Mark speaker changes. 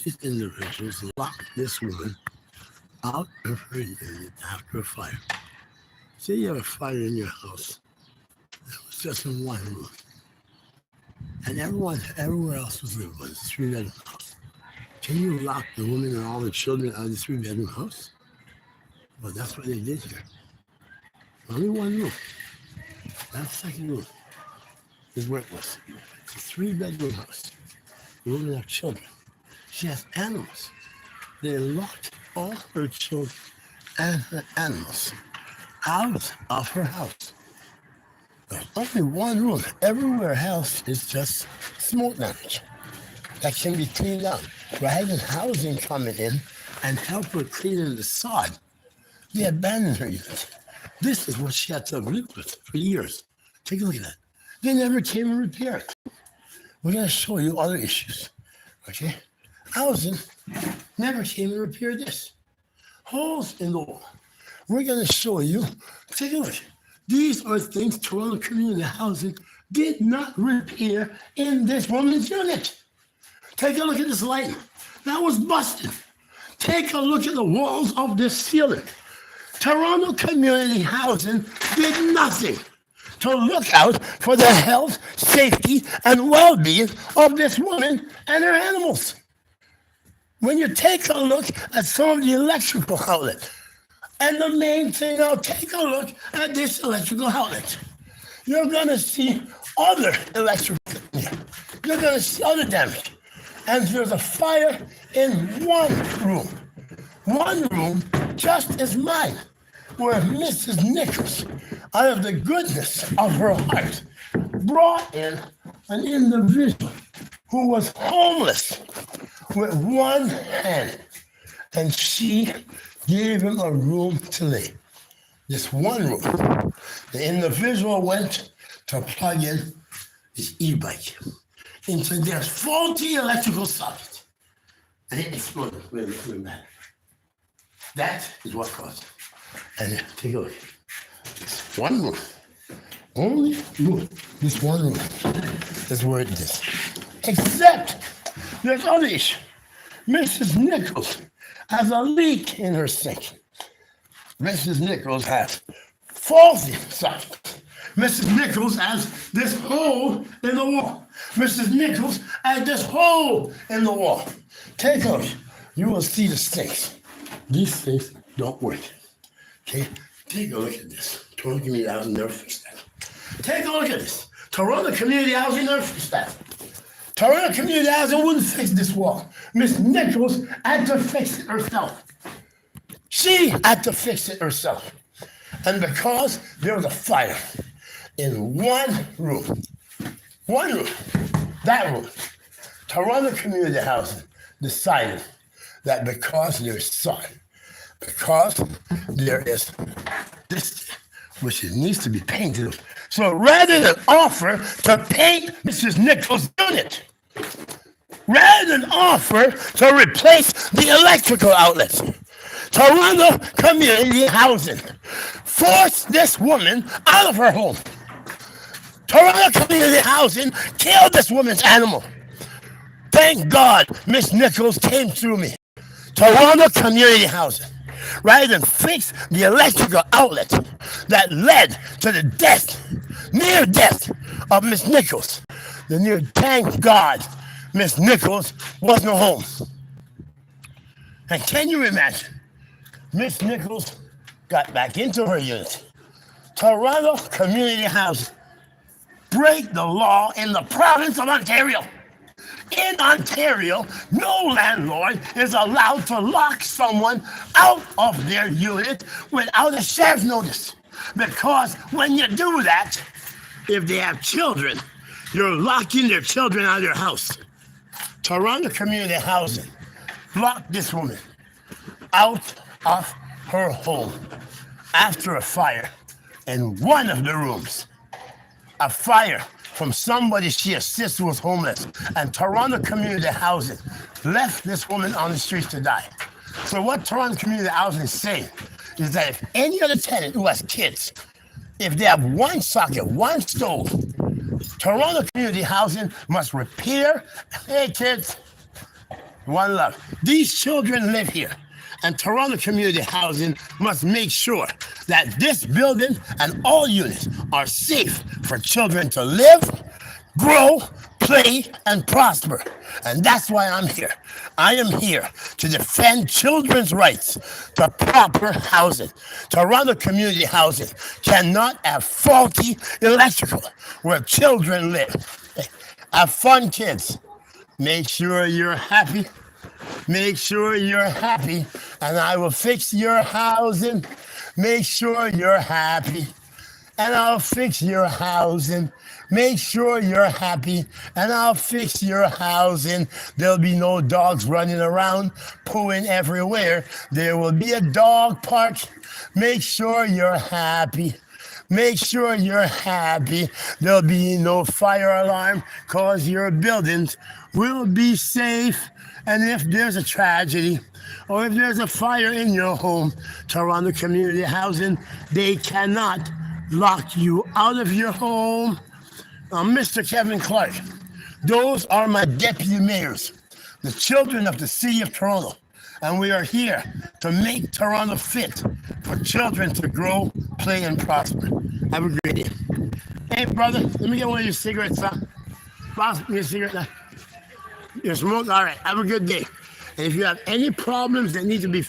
Speaker 1: These individuals locked this woman out of her unit after a fire. Say you have a fire in your house. It was just in one room. And everyone everywhere else was living was a three-bedroom house. Can you lock the woman and all the children out of the three-bedroom house? Well, that's what they did here. Only one room. That second room is where it was. It's a three-bedroom house. The woman has children. She has animals. They locked all her children and her animals out of her house. There's only one room. Everywhere else is just smoke damage that can be cleaned out. Rather than housing coming in and help her cleaning the sod, they abandoned her unit. This is what she had to live with for years. Take a look at that. They never came and repaired it. We're going to show you other issues. Okay? Housing never came and repaired this. Holes in the wall. We're going to show you. Take a look. These are things Toronto Community Housing did not repair in this woman's unit. Take a look at this lighting. That was busted. Take a look at the walls of this ceiling. Toronto Community Housing did nothing to look out for the health, safety, and well-being of this woman and her animals. When you take a look at some of the electrical outlets, and the main thing now, take a look at this electrical outlet. You're going to see other electrical, you're going to see other damage. And there's a fire in one room just as mine, where Mrs. Nichols, out of the goodness of her heart, brought in an individual who was homeless with one hand, and she gave him a room to lay. This one room. The individual went to plug in his e-bike into their faulty electrical socket, and it exploded with that. That is what caused it. And take a look. This one room. Only room. This one room is where it is. Except there's other issue. Mrs. Nichols has a leak in her sink. Mrs. Nichols has faulty sockets. Mrs. Nichols has this hole in the wall. Mrs. Nichols has this hole in the wall. Take a look. You will see the sinks. These things don't work. Okay? Take a look at this. Toronto Community Housing never fixed that. Take a look at this. Toronto Community Housing never fixed that. Toronto Community Housing wouldn't fix this wall. Miss Nichols had to fix it herself. She had to fix it herself. And because there was a fire in one room, that room, Toronto Community Housing decided that because there's sun, because there is this, which it needs to be painted. So rather than offer to paint Mrs. Nichols' unit, rather than offer to replace the electrical outlets, Toronto Community Housing forced this woman out of her home. Toronto Community Housing killed this woman's animal. Thank God Miss Nichols came through me. Toronto Community Housing, rather than fix the electrical outlet that led to the death, near death of Miss Nichols. Thank God Miss Nichols wasn't home. And can you imagine? Miss Nichols got back into her unit. Toronto Community Housing break the law in the province of Ontario. In Ontario, no landlord is allowed to lock someone out of their unit without a sheriff's notice. Because when you do that, if they have children, you're locking their children out of your house. Toronto Community Housing locked this woman out of her home after a fire in one of the rooms. A fire from somebody she assists who was homeless. And Toronto Community Housing left this woman on the streets to die. So what Toronto Community Housing is saying is that if any other tenant who has kids, if they have one socket, one stove, Toronto Community Housing must repair, hey kids, One love. These children live here, and Toronto Community Housing must make sure that this building and all units are safe for children to live, grow, play, and prosper. And that's why I'm here. I am here to defend children's rights to proper housing. Toronto Community Housing cannot have faulty electrical where children live. Have fun, kids. Make sure you're happy. Make sure you're happy, and I will fix your housing. Make sure you're happy, and I'll fix your housing. Make sure you're happy, and I'll fix your housing. There'll be no dogs running around, pooing everywhere. There will be a dog park. Make sure you're happy. Make sure you're happy. There'll be no fire alarm, cause your buildings will be safe. And if there's a tragedy or if there's a fire in your home, Toronto Community Housing, they cannot lock you out of your home. Mr. Kevin Clark, those are my deputy mayors, the children of the city of Toronto. And we are here to make Toronto fit for children to grow, play, and prosper. Have a great day. Hey, brother, let me get one of your cigarettes, son. Boss, give me a cigarette now. You smoke? All right. Have a good day. And if you have any problems that need to be